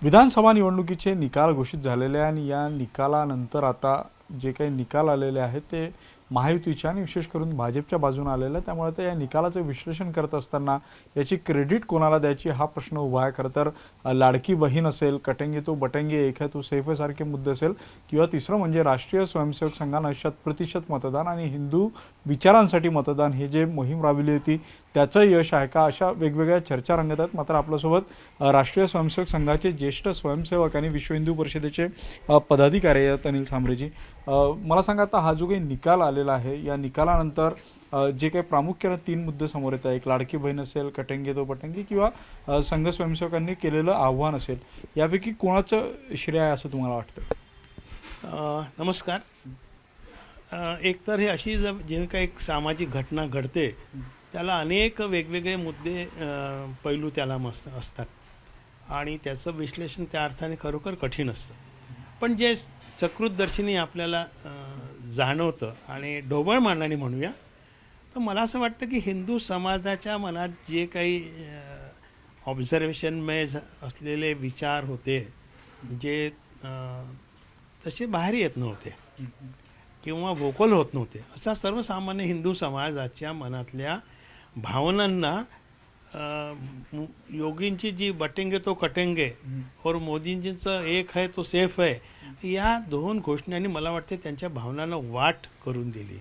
विधानसभा निवडणुकीचे निकाल घोषित झालेले आहे आणि या निकालानंतर आता जे काही निकाल आलेले आहेत ते महायुतीच्या आणि विशेष करून भाजपच्या बाजूने आलेलं आहे। त्यामुळे ते या निकालाचं विश्लेषण करत असताना याची क्रेडिट कोणाला द्यायची हा प्रश्न उभा आहे। खरं तर लाडकी बहीण असेल, कटेंगे तो बटेंगे, एक है तो सैफ है सारखे मुद्दे असेल किंवा तिसरं म्हणजे राष्ट्रीय स्वयंसेवक संघानं 100% मतदान आणि हिंदू विचारांसाठी मतदान हे जे मोहीम राबविली होती त्याचं यश आहे का, अशा वेगवेगळ्या चर्चा रंगत आहेत। मात्र आपल्यासोबत राष्ट्रीय स्वयंसेवक संघाचे ज्येष्ठ स्वयंसेवक आणि विश्व हिंदू परिषदेचे पदाधिकारी आहेत अनिल सांबरेजी। मला सांगा, आता हा जो काही निकाल आलेला आहे या निकालानंतर जे काही प्रामुख्याने 3 मुद्दे समोर येत आहेत, एक लाडकी बहीण असेल, कटेंगे तो बटेंगे किंवा संघ स्वयंसेवकांनी केलेलं आव्हान असेल, यापैकी कोणाचं श्रेय आहे असं तुम्हाला वाटतं? नमस्कार। एकतर हे अशी जे काही एक सामाजिक घटना घडते त्याला अनेक वेगवेगळे मुद्दे पैलू त्याला मस्त असतात आणि त्याचं विश्लेषण त्या अर्थाने खरोखर कठीण असतं। पण जे सकृतदर्शिनी आपल्याला जाणवतं आणि ढोबळ मानाने म्हणूया तर मला असं वाटतं की हिंदू समाजाच्या मनात जे काही ऑब्झर्वेशनमय असलेले विचार होते जे तसे बाहेर येत नव्हते किंवा वोकल होत नव्हते, असा सर्वसामान्य हिंदू समाजाच्या मनातल्या भावनांना योगींची जी बटेंगे तो कटेंगे और मोदींजींचं एक है तो सेफ है या 2 घोषणांनी मला वाटते त्यांच्या भावनांना वाट करून दिली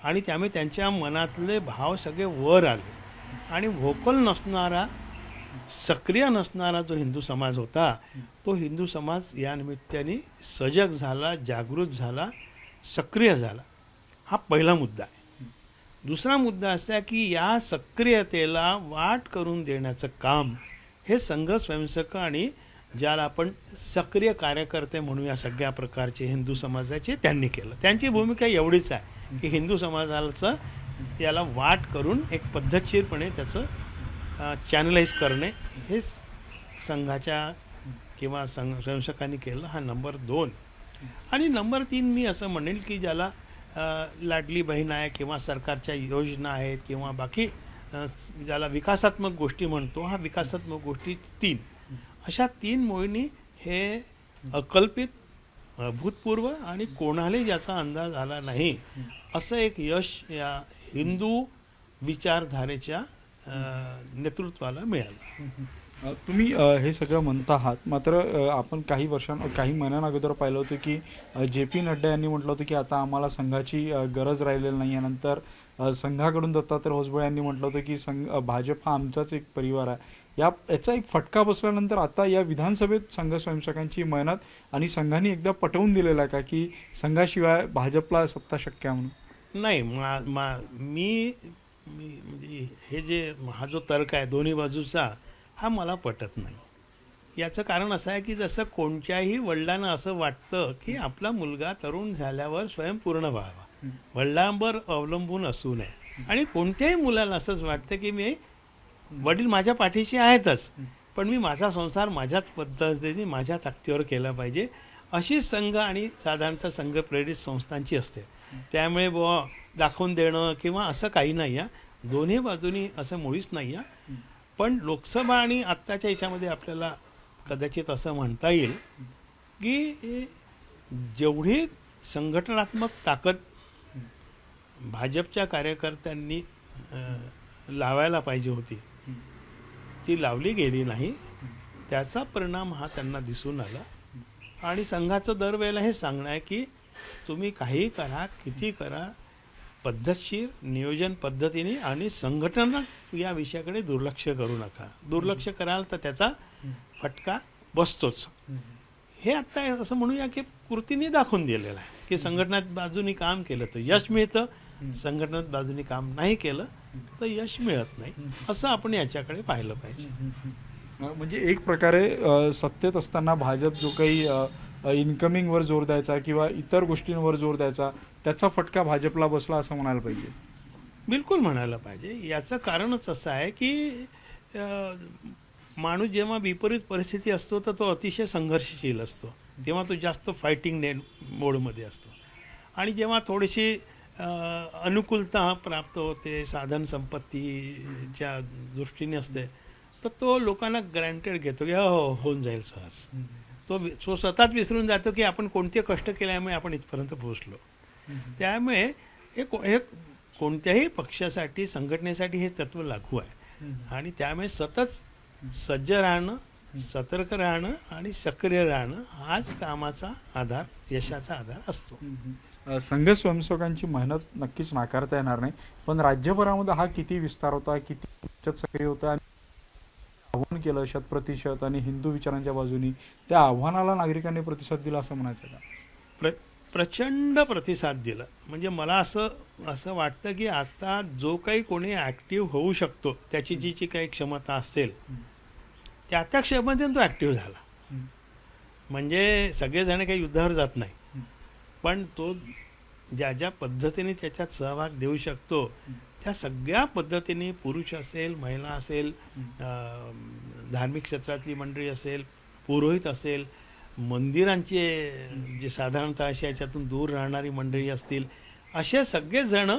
आणि त्यामुळे त्यांच्या मनातले भाव सगळे वर आले आणि व्होकल नसणारा, सक्रिय नसणारा जो हिंदू समाज होता तो हिंदू समाज या निमित्ताने सजग झाला, जागृत झाला, सक्रिय झाला। हा पहिला मुद्दा आहे। दुसरा मुद्दा असा की या सक्रियतेला वाट करून देण्याचं काम हे संघ स्वयंसेवक आणि ज्याला आपण सक्रिय कार्यकर्ते म्हणूया सगळ्या प्रकारचे हिंदू समाजाचे त्यांनी केलं। त्यांची भूमिका एवढीच आहे की हिंदू समाजाचं याला वाट करून एक पद्धतशीरपणे त्याचं चॅनलाइज करणे हे संघाच्या किंवा स्वयंसेवकांनी केलं। हा नंबर 2। आणि नंबर 3 मी असं म्हणेल की ज्याला लाडली बहीण आहे किंवा सरकारच्या योजना आहेत किंवा बाकी ज्याला विकासात्मक गोष्टी म्हणतो, हा विकासात्मक गोष्टी 3 अशा 3 मोहिनी हे अकल्पित, भूतपूर्व आणि कोणालाही ज्याचा अंदाज आला नाही असं एक यश या हिंदू विचारधारेच्या नेतृत्वाला मिळालं। तुम्ही हे सगळं म्हणता आहात, मात्र आपण काही महिन्यांअगोदर पाहिलं होतं की JP नड्डा यांनी म्हटलं होतं की आता आम्हाला संघाची गरज राहिलेली नाही आहे। नंतर संघाकडून दत्तात्रय होसबळे यांनी म्हटलं होतं की भाजप हा आमचाच एक परिवार आहे। याचा एक फटका बसल्यानंतर आता या विधानसभेत संघ स्वयंसेवकांची मेहनत आणि संघाने एकदा पटवून दिलेला आहे का की संघाशिवाय भाजपला सत्ता शक्य आहे म्हणून? नाही, मी म्हणजे हे जे हा जो तर्क आहे दोन्ही बाजूचा हा मला पटत नाही। याचं कारण असं आहे की जसं कोणत्याही वडिलांना असं वाटतं की आपला मुलगा तरुण झाल्यावर स्वयंपूर्ण व्हावा, वडिलांवर अवलंबून असू नये, आणि कोणत्याही मुलाला असंच वाटतं की मी वडील माझ्या पाठीशी आहेतच पण मी माझा संसार माझ्याच पद्धतीने माझ्या ताकदीवर केला पाहिजे, अशी संघ आणि साधारणतः संघ प्रेरित संस्थांची असते। त्यामुळे दाखवून देणं किंवा असं काही नाही आहे, दोन्ही बाजूनी असं मुळीच नाही आहे। पण लोकसभा आणि आत्ताच्या याच्यामध्ये आपल्याला कदाचित असं म्हणता येईल की जेवढी संघटनात्मक ताकद भाजपच्या कार्यकर्त्यांनी लावायला पाहिजे होती ती लावली गेली नाही, त्याचा परिणाम हा त्यांना दिसून आला। आणि संघाचं दरवेळेला हे सांगणं आहे की तुम्ही काही करा, किती करा, पद्धतशीर नियोजन पद्धतीने आणि संघटना या विषयाकडे दुर्लक्ष करू नका। दुर्लक्ष कराल तर त्याचा फटका बसतोच। हे आत्ता असं म्हणूया की कृतीने दाखवून दिलेलं आहे की संघटनात बाजूनी काम केलं तर यश मिळतं, संघटनात बाजूनी काम नाही केलं तर यश मिळत नाही, असं आपण याच्याकडे पाहिलं पाहिजे। म्हणजे एक प्रकारे सत्तेत असताना भाजप जो काही इन्कमिंगवर जोर द्यायचा किंवा इतर गोष्टींवर जोर द्यायचा त्याचा फटका भाजपला बसला असं म्हणायला पाहिजे? बिलकुल म्हणायला पाहिजे। याचं कारणच असं आहे की माणूस जेव्हा विपरीत परिस्थिती असतो तर तो अतिशय संघर्षशील असतो, तेव्हा तो जास्त फायटिंग मोडमध्ये असतो, आणि जेव्हा थोडीशी अनुकूलता प्राप्त होते, साधन संपत्तीच्या दृष्टीने असते, तर तो लोकांना ग्रँटेड घेतो की हो होऊन जाईल सहज. तो स्वतःच विसरून जातो की आपण कोणते कष्ट केल्यामुळे आपण इथपर्यंत पोहोचलो. त्यामुळे हे कोणत्याही पक्षासाठी संघटनेसाठी हे तत्त्व लागू आहे. आणि त्यामुळे सतत सज्ज राहणं, सतर्क राहणं आणि सक्रिय राहणं हाच कामाचा आधार, यशाचा आधार असतो. संघ स्वयंसेवकांची मेहनत नक्कीच नाकारता येणार नाही, पण राज्यभरामध्ये हा किती विस्तार होता, किती त्याच्यात सक्रिय होता आणि आव्हान केलं 100% आणि हिंदू विचारांच्या बाजूनी, त्या आव्हानाला नागरिकांनी प्रतिसाद दिला असं म्हणायचं का? प्रचंड प्रतिसाद दिला. म्हणजे मला असं वाटतं की आता जो काही कोणी ॲक्टिव्ह होऊ शकतो, त्याची जी काही क्षमता असेल त्या क्षमतेने तो ॲक्टिव्ह झाला. म्हणजे सगळेजण काही युद्धावर जात नाही, पण तो ज्या पद्धतीने त्याच्यात सहभाग देऊ शकतो त्या सगळ्या पद्धतीने, पुरुष असेल, महिला असेल, धार्मिक क्षेत्रातली मंडळी असेल, पुरोहित असेल, मंदिरांचे जे साधारणतः अशा याच्यातून दूर राहणारी मंडळी असतील, असे सगळेजण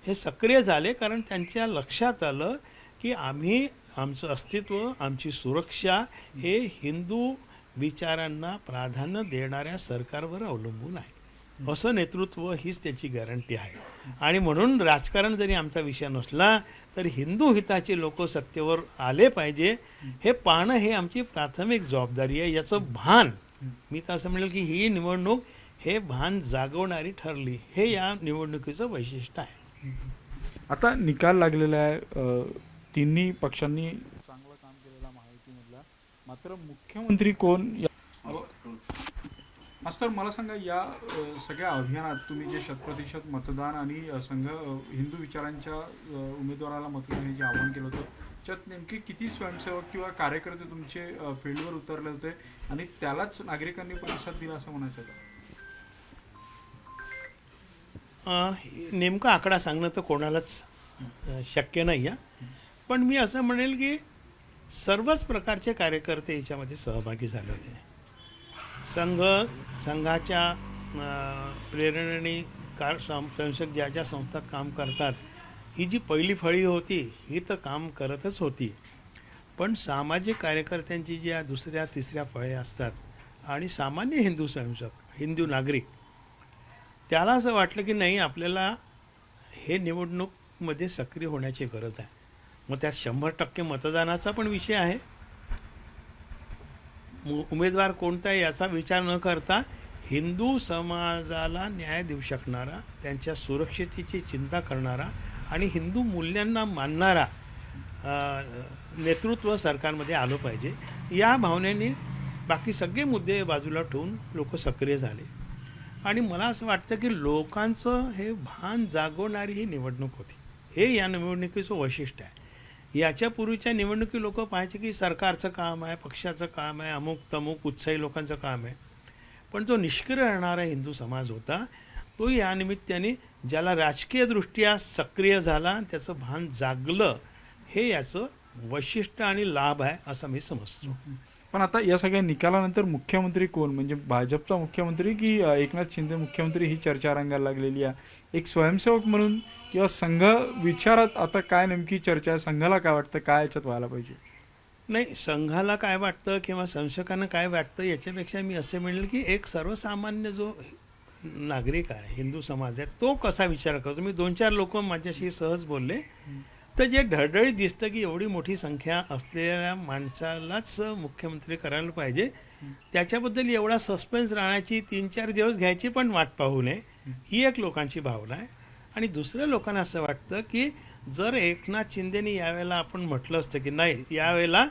हे सक्रिय झाले. कारण त्यांच्या लक्षात आलं की आमचं अस्तित्व, आमची सुरक्षा हे हिंदू विचारांना प्राधान्य देणाऱ्या सरकारवर अवलंबून आहे. असं नेतृत्व हीच त्याची गॅरंटी आहे. आणि म्हणून राजकारण जरी आमचा विषय नसला तर हिंदू हिताचे लोक सत्तेवर आले पाहिजे हे पाहणं हे आमची प्राथमिक जबाबदारी आहे. याचं भान, मी तर असं म्हणेल की ही निवडणूक हे भान जागवणारी ठरली. हे या निवडणुकीचं वैशिष्ट्य आहे. आता निकाल लागलेला आहे, तिन्ही पक्षांनी चांगलं काम केलेलं महायुतीमधला, मात्र मुख्यमंत्री कोण मास्तर मला सांगा, या सगळ्या अभियानात तुम्ही जे 100% मतदान आणि संघ हिंदू विचारांच्या उमेदवाराला मत देण्याचे आवाहन केलं होतं, त्यात नेमके किती स्वयंसेवक किंवा कार्यकर्ते तुमचे फील्डवर उतरले होते आणि त्यालाच नागरिकांनी प्रतिसाद दिला असं म्हणायचं का? नेमका आकडा सांगणं तर कोणालाच शक्य नाही आहे, पण मी असं म्हणेल की सर्वच प्रकारचे कार्यकर्ते याच्यामध्ये सहभागी झाले होते. संघाच्या प्रेरणेने स्वयंसेवक ज्या संस्थात काम करतात, ही जी पहिली फळी होती ही तर काम करतच होती, पण सामाजिक कार्यकर्त्यांची ज्या दुसऱ्या तिसऱ्या फळ्या असतात आणि सामान्य हिंदू स्वयंसेवक, हिंदू नागरिक, त्याला असं वाटलं की नाही, आपल्याला हे निवडणूकमध्ये सक्रिय होण्याची गरज आहे. मग त्यात 100% मतदानाचा पण विषय आहे. उमेदवार कोणता आहे याचा विचार न करता हिंदू समाजाला न्याय देऊ शकणारा, त्यांच्या सुरक्षितेची चिंता करणारा आणि हिंदू मूल्यांना मानणारा नेतृत्व सरकारमध्ये आलं पाहिजे. या भावनेने बाकी सगळे मुद्दे बाजूला ठेवून लोक सक्रिय झाले. आणि मला असं वाटतं की लोकांचं हे भान जागवणारी ही निवडणूक होती. हे या निवडणुकीचं वैशिष्ट्य आहे. याच्यापूर्वीच्या निवडणुकी लोक पाहायचे की सरकारचं काम आहे, पक्षाचं काम आहे, अमुक तमुक उत्साही लोकांचं काम आहे. पण जो निष्क्रिय राहणारा हिंदू समाज होता, तो या निमित्ताने ज्याला राजकीयदृष्ट्या सक्रिय झाला, त्याचं भान जागलं, हे याचं वैशिष्ट्य आणि लाभ आहे असं मी समजतो. पण आता या सगळ्या निकालानंतर मुख्यमंत्री कोण, म्हणजे भाजपचा मुख्यमंत्री की एकनाथ शिंदे मुख्यमंत्री, ही चर्चा रंगायला लागलेली आहे. एक स्वयंसेवक म्हणून किंवा संघ विचारात आता काय नेमकी चर्चा आहे? संघाला काय वाटतं, काय याच्यात व्हायला पाहिजे? नाही, संघाला काय वाटतं किंवा संशोधकांना काय वाटतं याच्यापेक्षा मी असे म्हणेल की एक सर्वसामान्य जो नागरिक आहे, हिंदू समाज आहे, तो कसा विचार करतो. मी 2-4 लोक माझ्याशी सहज बोलले, तर जे ढळढळीत दिसतं की एवढी मोठी संख्या असलेल्या माणसालाच मुख्यमंत्री करायला पाहिजे, त्याच्याबद्दल एवढा सस्पेन्स राहण्याची, 3-4 दिवस घ्यायची पण वाट पाहू नये, ही एक लोकांची भावना आहे. आणि दुसऱ्या लोकांना असं वाटतं की जर एकनाथ शिंदेनी यावेळेला आपण म्हटलं असतं की नाही, यावेळेला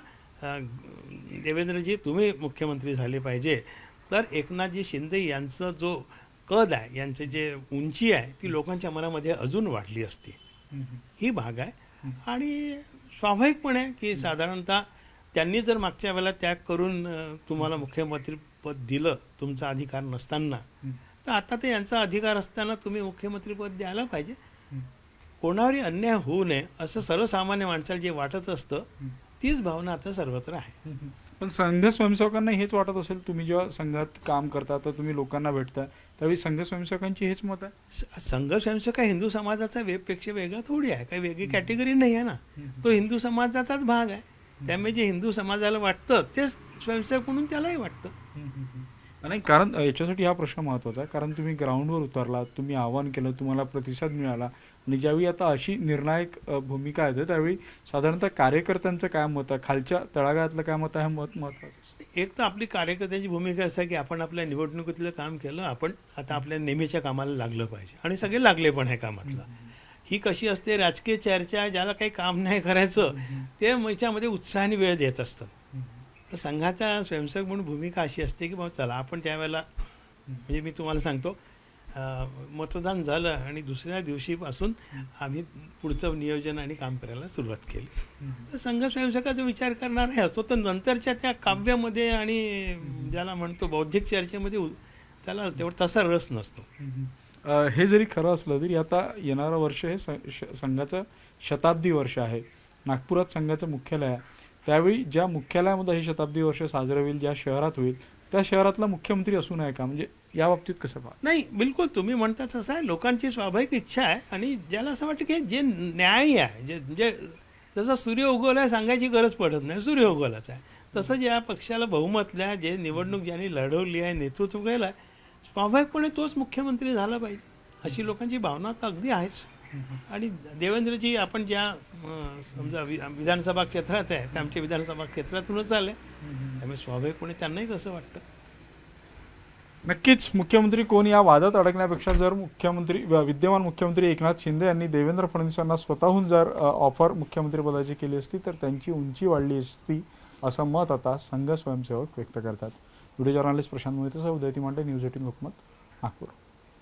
देवेंद्रजी तुम्ही मुख्यमंत्री झाले पाहिजे, तर एकनाथजी शिंदे यांचं जो कद आहे, यांचे जे उंची आहे, ती लोकांच्या मनामध्ये अजून वाढली असती. ही भाग आहे. आणि स्वाभाविकपणे की साधारणतः त्यांनी जर मागच्या वेळेला त्याग करून तुम्हाला मुख्यमंत्रीपद दिलं, तुमचा अधिकार नसताना, तर आता ते यांचा अधिकार असताना तुम्ही मुख्यमंत्रीपद द्यायला पाहिजे. कोणावरही अन्याय होऊ नये असं सर्वसामान्य माणसाला जे वाटत असतं, तीच भावना आता सर्वत्र आहे. पण संघ स्वयंसेवकांना हेच वाटत असेल, तुम्ही जेव्हा संघात काम करता तर तुम्ही लोकांना भेटता, त्यावेळी संघ स्वयंसेवकांची हेच मत आहे? संघ स्वयंसेवक हा हिंदू समाजाचा वेबपेक्षा वेगळा थोडी आहे, काही वेगळी कॅटेगरी नाही आहे ना, तो हिंदू समाजाचाच भाग आहे. त्यामुळे जे हिंदू समाजाला वाटतं तेच स्वयंसेवक म्हणून त्यालाही वाटतं. नाही, कारण याच्यासाठी हा प्रश्न महत्त्वाचा आहे, कारण तुम्ही ग्राउंडवर उतरलात, तुम्ही आव्हान केलं, तुम्हाला प्रतिसाद मिळाला आणि ज्यावेळी आता अशी निर्णायक भूमिका येते त्यावेळी साधारणतः कार्यकर्त्यांचं काय मत आहे, खालच्या तळागाळातलं काय मत आहे, हे महत्त्वाचं. एक तर आपली कार्यकर्त्याची भूमिका असते की आपण आपल्या निवडणुकीतलं काम केलं, आपण आता आपल्या नेहमीच्या कामाला लागलं पाहिजे आणि सगळे लागले पण आहे कामातलं. ही कशी असते राजकीय चर्चा, ज्याला काही काम नाही करायचं ते याच्यामध्ये उत्साहाने वेळ देत असतात. तर संघाचा स्वयंसेवक म्हणून भूमिका अशी असते की बाबा चला आपण त्यावेळेला, म्हणजे मी तुम्हाला सांगतो, मतदान झालं आणि दुसऱ्या दिवशीपासून आम्ही पुढचं नियोजन आणि काम करायला सुरुवात केली. तर संघ स्वयंसेवकाचा विचार करणारा असतो, तर नंतरच्या त्या काव्यामध्ये आणि ज्याला म्हणतो बौद्धिक चर्चेमध्ये त्याला तेवढा तसा रस नसतो. हे जरी खरं असलं तरी आता येणारं वर्ष हे संघाचं शताब्दी वर्ष आहे. नागपुरात संघाचं मुख्यालय आहे, त्यावेळी ज्या मुख्यालयामध्ये हे शताब्दी वर्ष साजरं होईल, ज्या शहरात होईल, त्या शहरातला मुख्यमंत्री असू नये का? म्हणजे या बाबतीत कसं पहा? नाही, बिलकुल तुम्ही म्हणता तसं आहे. लोकांची स्वाभाविक इच्छा आहे आणि ज्याला असं वाटतं की जे न्यायी आहे, जे म्हणजे जसं सूर्य उगवला सांगायची गरज पडत नाही, सूर्य उगवलाच आहे, तसं ज्या पक्षाला बहुमतल्या जे निवडणूक ज्यांनी लढवली आहे, नेतृत्व केलं आहे, स्वाभाविकपणे तोच मुख्यमंत्री झाला पाहिजे अशी लोकांची भावना तर अगदी आहेच. आणि देवेंद्रजी आपण ज्या समजा विधानसभा क्षेत्रात आहे, ते आमच्या विधानसभा क्षेत्रातूनच आले, त्यामुळे स्वाभाविकपणे त्यांनाही तसं वाटतं. नक्कीच मुख्यमंत्री कोण या वादात अडकण्यापेक्षा जर विद्यमान मुख्यमंत्री एकनाथ शिंदे यांनी देवेंद्र फडणवीसांना स्वतःहून जर ऑफर मुख्यमंत्रीपदाची केली असती तर त्यांची उंची वाढली असती, असं मत आता संघ स्वयंसेवक व्यक्त करतात. व्हिडिओ जर्नलिस्ट प्रशांत मोहितेसह उदय तिमांटे, न्यूज 18 लोकमत, नागपूर.